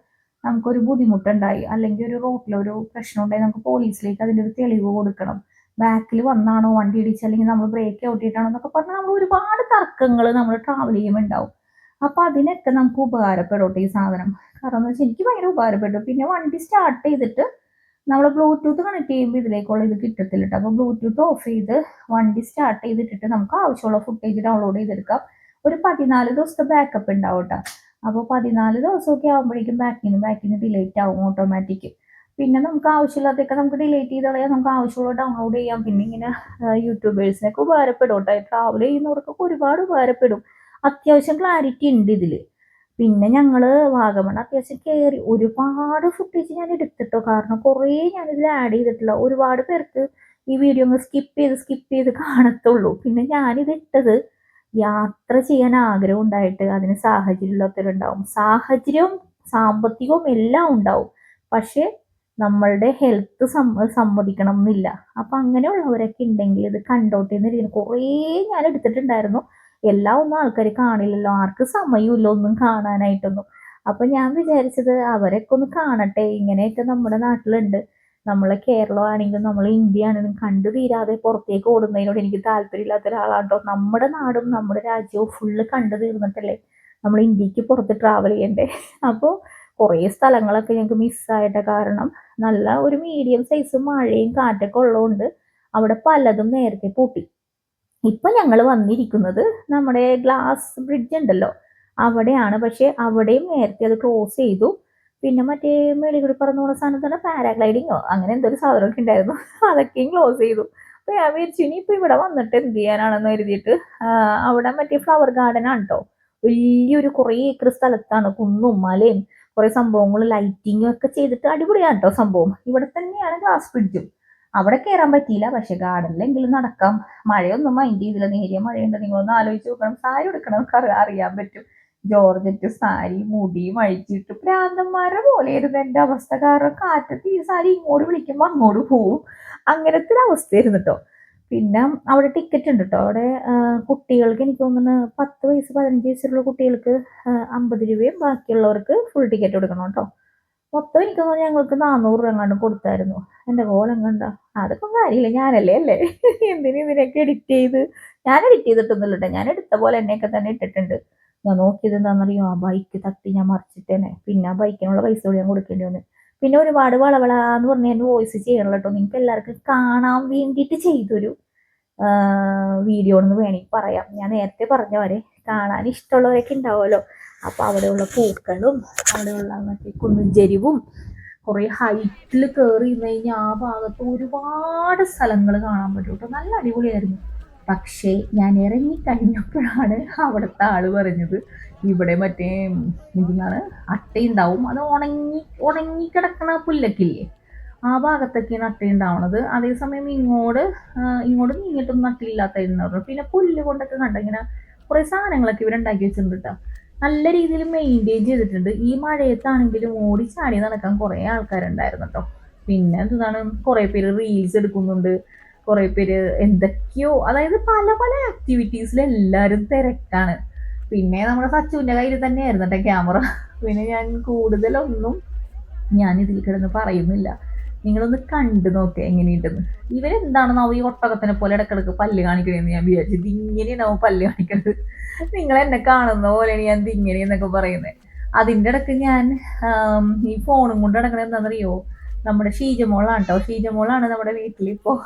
നമുക്കൊരു ബുദ്ധിമുട്ടുണ്ടായി അല്ലെങ്കിൽ ഒരു റോട്ടിലൊരു പ്രശ്നം ഉണ്ടായി, നമുക്ക് പോലീസിലേക്ക് അതിൻ്റെ ഒരു തെളിവ് കൊടുക്കണം. ബാക്കിൽ വന്നാണോ വണ്ടി ഇടിച്ച് അല്ലെങ്കിൽ നമ്മൾ ബ്രേക്ക് ഔട്ടിയിട്ടാണോ എന്നൊക്കെ പറഞ്ഞാൽ നമ്മൾ ഒരുപാട് തർക്കങ്ങൾ നമ്മൾ ട്രാവൽ ചെയ്യുമ്പോൾ ഉണ്ടാവും. അപ്പോൾ അതിനൊക്കെ നമുക്ക് ഉപകാരപ്പെടട്ടെ ഈ സാധനം. കാരണം എന്ന് വെച്ചാൽ എനിക്ക് ഭയങ്കര ഉപകാരപ്പെട്ടു. പിന്നെ വണ്ടി സ്റ്റാർട്ട് ചെയ്തിട്ട് നമ്മൾ ബ്ലൂടൂത്ത് കണക്ട് ചെയ്യുമ്പോൾ ഇതിലേക്കുള്ള ഇത് കിട്ടത്തില്ല കേട്ടോ. അപ്പോൾ ബ്ലൂടൂത്ത് ഓഫ് ചെയ്ത് വണ്ടി സ്റ്റാർട്ട് ചെയ്തിട്ടിട്ട് നമുക്ക് ആവശ്യമുള്ള ഫുട്ടേജ് ഡൗൺലോഡ് ചെയ്തെടുക്കാം. ഒരു 14 ദിവസത്തെ ബാക്കപ്പ് ഉണ്ടാവും കേട്ടോ. അപ്പോൾ 14 ദിവസമൊക്കെ ആകുമ്പോഴേക്കും ബാക്കിന് ഡിലേറ്റ് ആവും ഓട്ടോമാറ്റിക്. പിന്നെ നമുക്ക് ആവശ്യമില്ലാത്തൊക്കെ നമുക്ക് ഡിലേറ്റ് ചെയ്ത് കളയാം, നമുക്ക് ആവശ്യമുള്ള ഡൗൺലോഡ് ചെയ്യാം. പിന്നെ ഇങ്ങനെ യൂട്യൂബേഴ്സിനൊക്കെ ഉപകാരപ്പെടും കേട്ടോ. ട്രാവൽ ചെയ്യുന്നവർക്കൊക്കെ ഒരുപാട് ഉപകാരപ്പെടും. അത്യാവശ്യം ക്ലാരിറ്റി ഉണ്ട് ഇതിൽ. പിന്നെ ഞങ്ങൾ വാഗമൺ അത്യാവശ്യം കയറി ഒരുപാട് ഫുട്ടേജ് ഞാൻ എടുത്തിട്ടോ. കാരണം കുറേ ഞാനിതിൽ ആഡ് ചെയ്തിട്ടില്ല. ഒരുപാട് പേർക്ക് ഈ വീഡിയോ ഒന്ന് സ്കിപ്പ് ചെയ്ത് കാണത്തുള്ളൂ. പിന്നെ ഞാനിത് ഇട്ടത് യാത്ര ചെയ്യാൻ ആഗ്രഹം ഉണ്ടായിട്ട് അതിന് സാഹചര്യമില്ലാത്തവരുണ്ടാവും. സാഹചര്യവും സാമ്പത്തികവും എല്ലാം ഉണ്ടാവും, പക്ഷെ നമ്മളുടെ ഹെൽത്ത് സമ്മതിക്കണം എന്നില്ല. അപ്പം അങ്ങനെയുള്ളവരൊക്കെ ഉണ്ടെങ്കിൽ ഇത് കണ്ടോട്ടെ എന്ന് രീതിയിൽ കുറേ ഞാൻ എടുത്തിട്ടുണ്ടായിരുന്നു. എല്ലാം ഒന്നും ആൾക്കാർ കാണില്ലല്ലോ, ആർക്ക് സമയമില്ല ഒന്നും കാണാനായിട്ടൊന്നും. അപ്പൊ ഞാൻ വിചാരിച്ചത് അവരൊക്കെ ഒന്ന് കാണട്ടെ, ഇങ്ങനെയൊക്കെ നമ്മുടെ നാട്ടിലുണ്ട്. നമ്മളെ കേരളമാണെങ്കിലും നമ്മൾ ഇന്ത്യ ആണെങ്കിലും കണ്ടു തീരാതെ പുറത്തേക്ക് ഓടുന്നതിനോട് എനിക്ക് താല്പര്യമില്ലാത്ത ഒരാളാട്ടോ. നമ്മുടെ നാടും നമ്മുടെ രാജ്യവും ഫുള്ള് കണ്ടു തീർന്നിട്ടല്ലേ നമ്മൾ ഇന്ത്യക്ക് പുറത്ത് ട്രാവൽ ചെയ്യണ്ടേ. അപ്പോൾ കുറേ സ്ഥലങ്ങളൊക്കെ ഞങ്ങൾക്ക് മിസ്സായിട്ട കാരണം നല്ല ഒരു മീഡിയം സൈസ് മഴയും കാറ്റൊക്കെ ഉള്ളതുകൊണ്ട് അവിടെ പലതും നേരത്തെ പൂട്ടി. ഇപ്പൊ ഞങ്ങൾ വന്നിരിക്കുന്നത് നമ്മുടെ ഗ്ലാസ് ബ്രിഡ്ജ് ഉണ്ടല്ലോ അവിടെയാണ്. പക്ഷെ അവിടെയും നേരത്തെ അത് ക്ലോസ് ചെയ്തു. പിന്നെ മറ്റേ മേളികൂടി പറന്നു പോകുന്ന സാധനത്താണ് പാരാഗ്ലൈഡിങ്ങോ അങ്ങനെ എന്തൊരു സാധനമൊക്കെ ഉണ്ടായിരുന്നു, അതൊക്കെയും ക്ലോസ് ചെയ്തു. അപ്പൊ ഞാൻ വിചാരിച്ചു ഇനിയിപ്പൊ ഇവിടെ വന്നിട്ട് എന്ത് ചെയ്യാനാണെന്ന് കരുതിയിട്ട് അവിടെ മറ്റേ ഫ്ലവർ ഗാർഡൻ ആണ് കേട്ടോ. വലിയൊരു കുറേ ഏക്കർ സ്ഥലത്താണ്, കുന്നും മലയും കുറെ സംഭവങ്ങൾ ലൈറ്റിങ്ങും ഒക്കെ ചെയ്തിട്ട് അടിപൊളിയാണ് കേട്ടോ സംഭവം. ഇവിടെ തന്നെയാണ് ഗ്ലാസ് ബ്രിഡ്ജും. അവിടെ കയറാൻ പറ്റിയില്ല, പക്ഷെ ഗാർഡനിലെങ്കിലും നടക്കാം. മഴയൊന്നും മൈൻഡ് ചെയ്തില്ല, നേരിയ മഴയുണ്ട്. നിങ്ങളൊന്ന് ആലോചിച്ച് നോക്കണം, സാരി എടുക്കണം അറിയാൻ പറ്റും. ജോർജറ്റ് സാരി മുടിയും അഴിച്ചിട്ട് പ്രാന്തന്മാരുടെ പോലെയായിരുന്നു എൻ്റെ അവസ്ഥ. കാരണം കാറ്റത്ത് ഈ സാരി ഇങ്ങോട്ട് വിളിക്കുമ്പോൾ അങ്ങോട്ട് പോവും, അങ്ങനത്തെ ഒരു അവസ്ഥയായിരുന്നു കേട്ടോ. പിന്നെ അവിടെ ടിക്കറ്റ് ഉണ്ട് കേട്ടോ. അവിടെ കുട്ടികൾക്ക് എനിക്ക് തോന്നുന്നു 10 വയസ്സ് 15 വയസ്സുള്ള കുട്ടികൾക്ക് 50 രൂപയും ബാക്കിയുള്ളവർക്ക് ഫുൾ ടിക്കറ്റ് കൊടുക്കണം കേട്ടോ. മൊത്തം എനിക്ക് തോന്നുന്നു ഞങ്ങൾക്ക് 400 രൂപ എങ്ങാണ്ട് കൊടുത്തായിരുന്നു. എൻ്റെ കോലം കണ്ട അതിപ്പോ കാര്യമില്ല, ഞാനല്ലേ അല്ലേ എന്തിനും ഇതിനൊക്കെ എഡിറ്റ് ചെയ്ത്. ഞാൻ എഡിറ്റ് ചെയ്തിട്ടൊന്നുമില്ല കേട്ടോ, ഞാൻ എടുത്ത പോലെ എന്നെയൊക്കെ തന്നെ ഇട്ടിട്ടുണ്ട്. ഞാൻ നോക്കിയത് എന്താണെന്നറിയോ, ആ ബൈക്ക് തട്ടി ഞാൻ മറിച്ചിട്ടേനെ. പിന്നെ ആ ബൈക്കിനുള്ള പൈസ കൂടി ഞാൻ കൊടുക്കേണ്ടി വന്നു. പിന്നെ ഒരുപാട് വളവളാന്ന് പറഞ്ഞ് ഞാൻ വോയിസ് ചെയ്യണം കേട്ടോ. നിങ്ങൾക്ക് എല്ലാവർക്കും കാണാൻ വേണ്ടിയിട്ട് ചെയ്തൊരു വീഡിയോ എന്ന് വേണമെങ്കിൽ പറയാം. ഞാൻ നേരത്തെ പറഞ്ഞ പോലെ കാണാൻ ഇഷ്ടമുള്ളവരൊക്കെ ഉണ്ടാവുമല്ലോ. അപ്പൊ അവിടെയുള്ള പൂക്കളും അവിടെയുള്ള മറ്റേ കുന്നുചെരിവും കുറെ ഹൈറ്റിൽ കയറി ഇരുന്ന് കഴിഞ്ഞാൽ ആ ഭാഗത്ത് ഒരുപാട് സ്ഥലങ്ങൾ കാണാൻ പറ്റും കേട്ടോ. നല്ല അടിപൊളിയായിരുന്നു. പക്ഷേ ഞാൻ ഇറങ്ങി കഴിഞ്ഞപ്പോഴാണ് അവിടുത്തെ ആള് പറഞ്ഞത് ഇവിടെ മറ്റേ എന്താണ് അട്ടയുണ്ടാവും, അത് ഉണങ്ങിക്കിടക്കണ പുല്ലക്കില്ലേ ആ ഭാഗത്തൊക്കെയാണ് അട്ടയുണ്ടാവണത്. അതേസമയം ഇങ്ങോട്ട് നീങ്ങിട്ടൊന്നും അട്ടയില്ലാത്തായിരുന്നു പറഞ്ഞു. പിന്നെ പുല്ല് കൊണ്ടൊക്കെ കണ്ട ഇങ്ങനെ കുറെ സാധനങ്ങളൊക്കെ ഇവരുണ്ടാക്കി വെച്ചിട്ടുണ്ട് കേട്ടോ. നല്ല രീതിയിൽ മെയിൻറ്റെയിൻ ചെയ്തിട്ടുണ്ട്. ഈ മഴയത്താണെങ്കിലും ഓടിച്ചാടി നടക്കാൻ കുറെ ആൾക്കാരുണ്ടായിരുന്നു കേട്ടോ. പിന്നെ എന്താണ് കുറെ പേര് റീൽസ് എടുക്കുന്നുണ്ട്, കുറെ പേര് എന്തൊക്കെയോ, അതായത് പല പല ആക്ടിവിറ്റീസിൽ എല്ലാവരും തിരക്കാണ്. പിന്നെ നമ്മുടെ സച്ചുവിന്റെ കയ്യിൽ തന്നെയായിരുന്നു കേട്ടോ ക്യാമറ. പിന്നെ ഞാൻ കൂടുതലൊന്നും ഞാൻ ഇതിൽ കിടന്ന് പറയുന്നില്ല, നിങ്ങളൊന്ന് കണ്ടു നോക്കുക എങ്ങനെയുണ്ടെന്ന്. ഇവരെന്താണെന്നാവും ഈ ഒട്ടകത്തിനെ പോലെ ഇടക്കിടക്ക് പല്ല് കാണിക്കണേന്ന് ഞാൻ വിചാരിച്ചത്. ഇങ്ങനെയാണാവും പല്ല് കാണിക്കുന്നത്, നിങ്ങൾ എന്നെ കാണുന്ന പോലെയാണ് ഞാൻ ഇങ്ങനെയെന്നൊക്കെ പറയുന്നത്. അതിൻ്റെ ഇടക്ക് ഞാൻ ഈ ഫോണും കൊണ്ട് നടക്കണത് എന്താണെന്നറിയോ, നമ്മുടെ ഷീജമോളാണ് കേട്ടോ. ഷീജമോളാണ് നമ്മുടെ വീട്ടിലിപ്പോൾ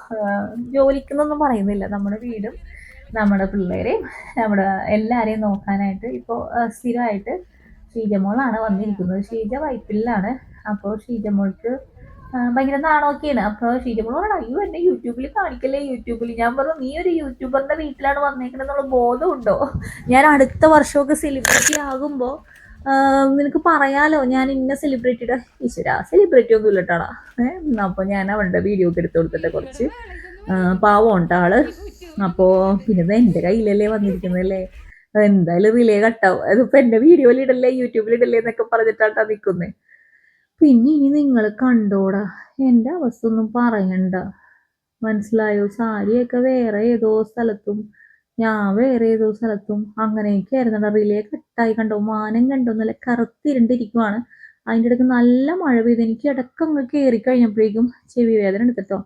ജോലിക്കുന്നൊന്നും പറയുന്നില്ല, നമ്മുടെ വീടും നമ്മുടെ പിള്ളേരെയും നമ്മുടെ എല്ലാവരെയും നോക്കാനായിട്ട് ഇപ്പോൾ സ്ഥിരമായിട്ട് ഷീജമോളാണ് വന്നിരിക്കുന്നത്. ഷീജ വൈപ്പിലാണ്. അപ്പോൾ ഷീജമോൾക്ക് ഭയങ്കര നാണമൊക്കെയാണ്. അപ്പോൾ ഷീജമോൾ പറഞ്ഞു അയ്യോ എന്നെ യൂട്യൂബിൽ കാണിക്കല്ലേ യൂട്യൂബിൽ. ഞാൻ പറഞ്ഞു നീ ഒരു യൂട്യൂബറിന്റെ വീട്ടിലാണ് വന്നേക്കണെന്നുള്ള ബോധമുണ്ടോ? ഞാൻ അടുത്ത വർഷമൊക്കെ സെലിബ്രിറ്റി ആകുമ്പോൾ നിനക്ക് പറയാലോ ഞാൻ ഇന്ന സെലിബ്രിറ്റിയുടെ. ഈശ്വര സെലിബ്രിറ്റി ഒന്നും ഇല്ലട്ടാടാ. അപ്പോൾ ഞാൻ അവളുടെ വീഡിയോ ഒക്കെ എടുത്തു കൊടുത്തിട്ട് കുറച്ച് പാവം ഉണ്ട് ആള്. അപ്പോൾ പിന്നെ എൻ്റെ കയ്യിലല്ലേ വന്നിരിക്കുന്നതല്ലേ, എന്തായാലും റിലേ കട്ടാവും. അതിപ്പോൾ എൻ്റെ വീഡിയോയിലിടല്ലേ യൂട്യൂബിലിടല്ലേ എന്നൊക്കെ പറഞ്ഞിട്ടാട്ടാ നിൽക്കുന്നത്. പിന്നെ ഇനി നിങ്ങൾ കണ്ടോടാ, എൻ്റെ അവസ്ഥ ഒന്നും പറയണ്ട, മനസ്സിലായോ? സാരിയൊക്കെ വേറെ ഏതോ സ്ഥലത്തും ഞാൻ വേറെ ഏതോ സ്ഥലത്തും അങ്ങനെയൊക്കെ ആയിരുന്നു. റിലേ കട്ടായി കണ്ടോ, മാനം കണ്ടോ, നല്ല കറുത്തിരുണ്ടിരിക്കുവാണ്. അതിൻ്റെ ഇടയ്ക്ക് നല്ല മഴ പെയ്ത് എനിക്ക് ഇടയ്ക്ക് അങ്ങ് കയറി കഴിഞ്ഞപ്പോഴേക്കും ചെവി വേദന എടുത്തിട്ടോ.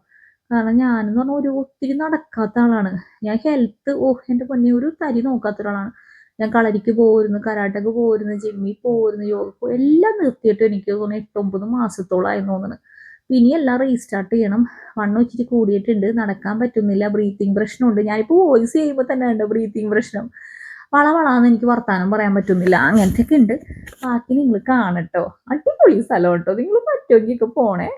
കാരണം ഞാനെന്ന് പറഞ്ഞാൽ ഒരു ഒത്തിരി നടക്കാത്ത ആളാണ്. ഞാൻ ഹെൽത്ത് എൻ്റെ പൊന്നെ ഒരു തരി നോക്കാത്ത ഒരാളാണ്. ഞാൻ കളരിക്ക് പോയിരുന്നു, കരാട്ടക്ക് പോയിരുന്നു, ജിമ്മിൽ പോയിരുന്നു, യോഗ എല്ലാം നിർത്തിയിട്ട് എനിക്ക് തോന്നുന്നു 8-9 മാസത്തോളമായി തോന്നുന്നു. ഇനി എല്ലാം റീസ്റ്റാർട്ട് ചെയ്യണം. വണ്ണം ഇച്ചിരി കൂടിയിട്ടുണ്ട്, നടക്കാൻ പറ്റുന്നില്ല, ബ്രീത്തിങ് പ്രശ്നമുണ്ട്. ഞാനിപ്പോൾ വോയിസ് ചെയ്യുമ്പോൾ തന്നെ ഉണ്ട് ബ്രീത്തിങ് പ്രശ്നം. വളവളാന്ന് എനിക്ക് വർത്താനം പറയാൻ പറ്റുന്നില്ല, അങ്ങനത്തെയൊക്കെ ഉണ്ട്. ബാക്കി നിങ്ങൾ കാണട്ടോ, അടിപൊളി സ്ഥലം കേട്ടോ. നിങ്ങൾ പറ്റുമെങ്കിൽ പോണേ.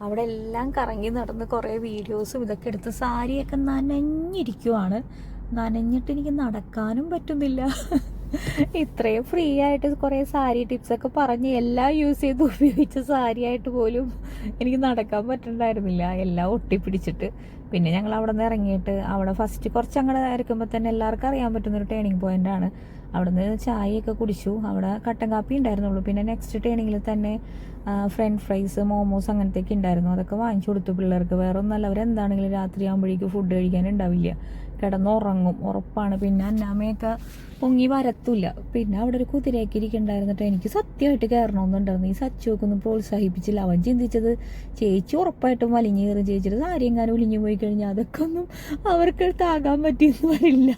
അവിടെ എല്ലാം കറങ്ങി നടന്ന് കുറേ വീഡിയോസും ഇതൊക്കെ എടുത്ത് സാരിയൊക്കെ നനഞ്ഞിരിക്കുവാണ്. നനഞ്ഞിട്ട് എനിക്ക് നടക്കാനും പറ്റുന്നില്ല. ഇത്രയും ഫ്രീ ആയിട്ട് കുറേ സാരി ടിപ്സൊക്കെ പറഞ്ഞ് എല്ലാം യൂസ് ചെയ്ത് ഉപയോഗിച്ച സാരിയായിട്ട് പോലും എനിക്ക് നടക്കാൻ പറ്റുന്നുണ്ടായിരുന്നില്ല, എല്ലാം ഒട്ടിപ്പിടിച്ചിട്ട്. പിന്നെ ഞങ്ങൾ അവിടെ നിന്ന് ഇറങ്ങിയിട്ട് അവിടെ ഫസ്റ്റ് കുറച്ച് അങ്ങോട്ട് ഇറക്കുമ്പോൾ തന്നെ എല്ലാവർക്കും അറിയാൻ പറ്റുന്നൊരു ടേണിംഗ് പോയിൻ്റാണ്. അവിടെ നിന്ന് ചായയൊക്കെ കുടിച്ചു. അവിടെ കട്ടൻ കാപ്പി ഉണ്ടായിരുന്നുള്ളൂ. പിന്നെ നെക്സ്റ്റ് ടേണിങ്ങിൽ തന്നെ ഫ്രഞ്ച് ഫ്രൈസ്, മോമോസ് അങ്ങനത്തെയൊക്കെ ഉണ്ടായിരുന്നു. അതൊക്കെ വാങ്ങിച്ചു കൊടുത്തു പിള്ളേർക്ക്. വേറെ ഒന്നല്ല, അവരെന്താണെങ്കിലും രാത്രി ആകുമ്പോഴേക്കും ഫുഡ് കഴിക്കാനുണ്ടാവില്ല, കിടന്നുറങ്ങും ഉറപ്പാണ്. പിന്നെ അന്നാമ്മയൊക്കെ പൊങ്ങി വരത്തില്ല. പിന്നെ അവിടെ ഒരു കുതിരയൊക്കെ ഇരിക്കണ്ടായിരുന്നിട്ട് എനിക്ക് സത്യമായിട്ട് കയറണമെന്നുണ്ടായിരുന്നു. ഈ സച്ചുവൊക്കെ ഒന്നും പ്രോത്സാഹിപ്പിച്ചില്ല. അവൻ ചിന്തിച്ചത് ചേച്ചി ഉറപ്പായിട്ടും വലിഞ്ഞു കയറും, ചേച്ചിയുടെ സാരി എങ്ങാനും ഒലിഞ്ഞു പോയി കഴിഞ്ഞാൽ അതൊക്കെ ഒന്നും അവർക്ക് താകാൻ പറ്റിയെന്ന് വരില്ല.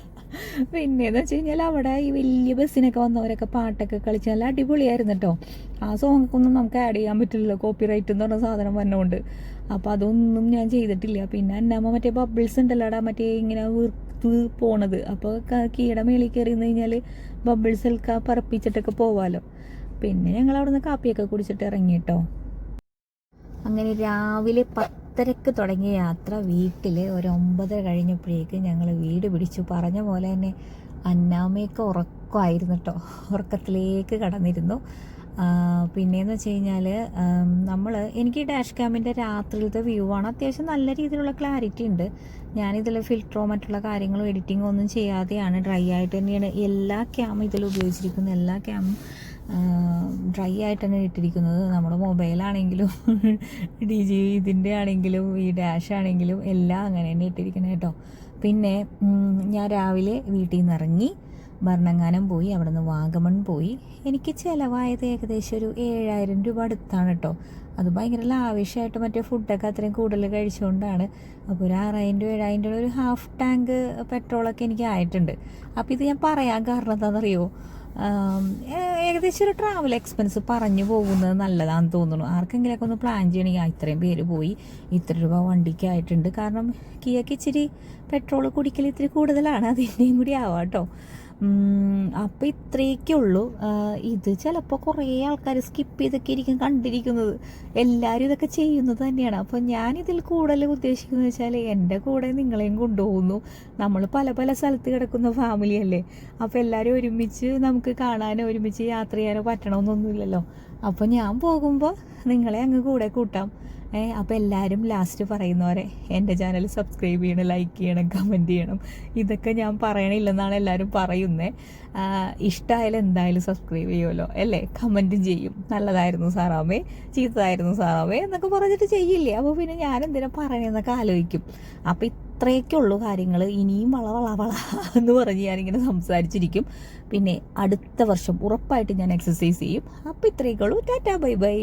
പിന്നെയെന്ന് വെച്ച് കഴിഞ്ഞാൽ അവിടെ ഈ വലിയ ബസ്സിനൊക്കെ വന്നവരൊക്കെ പാട്ടൊക്കെ കളിച്ച് നല്ല അടിപൊളിയായിരുന്നു കേട്ടോ. ആ സോങ്ങൊക്കെ ഒന്നും നമുക്ക് ആഡ് ചെയ്യാൻ പറ്റില്ലല്ലോ, കോപ്പി റൈറ്റ് എന്ന് പറഞ്ഞ സാധനം വന്നതുകൊണ്ട്. അപ്പോൾ അതൊന്നും ഞാൻ ചെയ്തിട്ടില്ല. പിന്നെ അന്നമ്മ മറ്റേ ബബിൾസ് ഉണ്ടല്ലോടാ, മറ്റേ ഇങ്ങനെ വീർത്ത് പോണത്. അപ്പോൾ കീയുടെ മേളിൽ കയറി നിന്ന് കഴിഞ്ഞാൽ ബബിൾസൊക്കെ പറപ്പിച്ചിട്ടൊക്കെ പോവാമല്ലോ. പിന്നെ ഞങ്ങൾ അവിടെ നിന്ന് കാപ്പിയൊക്കെ കുടിച്ചിട്ട് ഇറങ്ങി കേട്ടോ. അങ്ങനെ രാവിലെ 10:30 തുടങ്ങിയ യാത്ര വീട്ടിൽ ഒരു 9 കഴിഞ്ഞപ്പോഴേക്ക് ഞങ്ങൾ വീട് പിടിച്ചു. പറഞ്ഞ പോലെ തന്നെ അന്നാമ്മയൊക്കെ ഉറക്കമായിരുന്നു കേട്ടോ, ഉറക്കത്തിലേക്ക് കടന്നിരുന്നു. പിന്നെയെന്ന് വെച്ച് കഴിഞ്ഞാൽ എനിക്ക് ഡാഷ് ക്യാമിൻ്റെ രാത്രിയിലത്തെ വ്യൂ ആണ്. അത്യാവശ്യം നല്ല രീതിയിലുള്ള ക്ലാരിറ്റി ഉണ്ട്. ഞാനിതിൽ ഫിൽറ്ററോ മറ്റുള്ള കാര്യങ്ങളോ എഡിറ്റിങ്ങോ ഒന്നും ചെയ്യാതെയാണ്, ഡ്രൈ ആയിട്ട് തന്നെയാണ് എല്ലാ ക്യാമും ഇതിൽ ഉപയോഗിച്ചിരിക്കുന്നത്. എല്ലാ ക്യാമും ഡ്രൈ ആയിട്ട് തന്നെ ഇട്ടിരിക്കുന്നത്. നമ്മുടെ മൊബൈലാണെങ്കിലും ഇതിൻ്റെ ആണെങ്കിലും ഈ ഡാഷ് ആണെങ്കിലും എല്ലാം അങ്ങനെ തന്നെ ഇട്ടിരിക്കുന്നത് കേട്ടോ. പിന്നെ ഞാൻ രാവിലെ വീട്ടിൽ നിന്ന് ഇറങ്ങി ഭരണങ്ങാനം പോയി, അവിടെ നിന്ന് വാഗമൺ പോയി. എനിക്ക് ചിലവായത് ഏകദേശം ഒരു 7,000 രൂപ അടുത്താണ് കേട്ടോ. അത് ഭയങ്കര ലാവിഷായിട്ട് മറ്റേ ഫുഡൊക്കെ അത്രയും കൂടുതൽ കഴിച്ചുകൊണ്ടാണ്. അപ്പോൾ ഒരു 6,000 7,000 രൂപ ഒരു ഹാഫ് ടാങ്ക് പെട്രോളൊക്കെ എനിക്ക് ആയിട്ടുണ്ട്. അപ്പോൾ ഇത് ഞാൻ പറയാൻ കാരണം എന്താണെന്നറിയോ, ഏകദേശം ഒരു ട്രാവൽ എക്സ്പെൻസ് പറഞ്ഞു പോകുന്നത് നല്ലതാണെന്ന് തോന്നുന്നു. ആർക്കെങ്കിലുമൊക്കെ ഒന്ന് പ്ലാൻ ചെയ്യണമെങ്കിൽ ഇത്രയും പേര് പോയി ഇത്ര രൂപ വണ്ടിക്കായിട്ടുണ്ട്. കാരണം കിയക്ക് ഇച്ചിരി പെട്രോൾ കുടിക്കൽ ഇത്തിരി കൂടുതലാണ്, അതിൻ്റെയും കൂടി ആവാം കേട്ടോ. അപ്പോൾ ഇത്രയൊക്കെ ഉള്ളൂ. ഇത് ചിലപ്പോൾ കുറേ ആൾക്കാർ സ്കിപ്പ് ചെയ്തൊക്കെ ഇരിക്കും കണ്ടിരിക്കുന്നത്. എല്ലാവരും ഇതൊക്കെ ചെയ്യുന്നത് തന്നെയാണ്. അപ്പോൾ ഞാനിതിൽ കൂടുതൽ ഉദ്ദേശിക്കുന്നത് വെച്ചാൽ എൻ്റെ കൂടെ നിങ്ങളെയും കൊണ്ടുപോകുന്നു. നമ്മൾ പല പല സ്ഥലത്ത് കിടക്കുന്ന ഫാമിലിയല്ലേ. അപ്പോൾ എല്ലാവരും ഒരുമിച്ച് നമുക്ക് കാണാനോ ഒരുമിച്ച് യാത്ര ചെയ്യാനോ പറ്റണമെന്നൊന്നുമില്ലല്ലോ. അപ്പോൾ ഞാൻ പോകുമ്പോൾ നിങ്ങളെ അങ്ങ് കൂടെ കൂട്ടാം. അപ്പോൾ എല്ലാവരും ലാസ്റ്റ് പറയുന്നവരെ എൻ്റെ ചാനൽ സബ്സ്ക്രൈബ് ചെയ്യണം, ലൈക്ക് ചെയ്യണം, കമൻറ്റ് ചെയ്യണം. ഇതൊക്കെ ഞാൻ പറയണില്ലെന്നാണ് എല്ലാവരും പറയുന്നത്. ഇഷ്ടമായാലും എന്തായാലും സബ്സ്ക്രൈബ് ചെയ്യുമല്ലോ അല്ലേ, കമൻറ്റും ചെയ്യും. നല്ലതായിരുന്നു സാറാമേ, ചീത്തതായിരുന്നു സാറാമേ എന്നൊക്കെ പറഞ്ഞിട്ട് ചെയ്യില്ലേ. അപ്പോൾ പിന്നെ ഞാൻ എന്തിനാ പറയണമെന്നൊക്കെ ആലോചിക്കും. അപ്പോൾ ഇത്രയൊക്കെ ഉള്ളൂ കാര്യങ്ങൾ. ഇനിയും വള എന്ന് പറഞ്ഞ് ഞാനിങ്ങനെ സംസാരിച്ചിരിക്കും. പിന്നെ അടുത്ത വർഷം ഉറപ്പായിട്ട് ഞാൻ എക്സസൈസ് ചെയ്യും. അപ്പോൾ ഇത്രയൊക്കെ ഉള്ളൂ. Tata bye bye.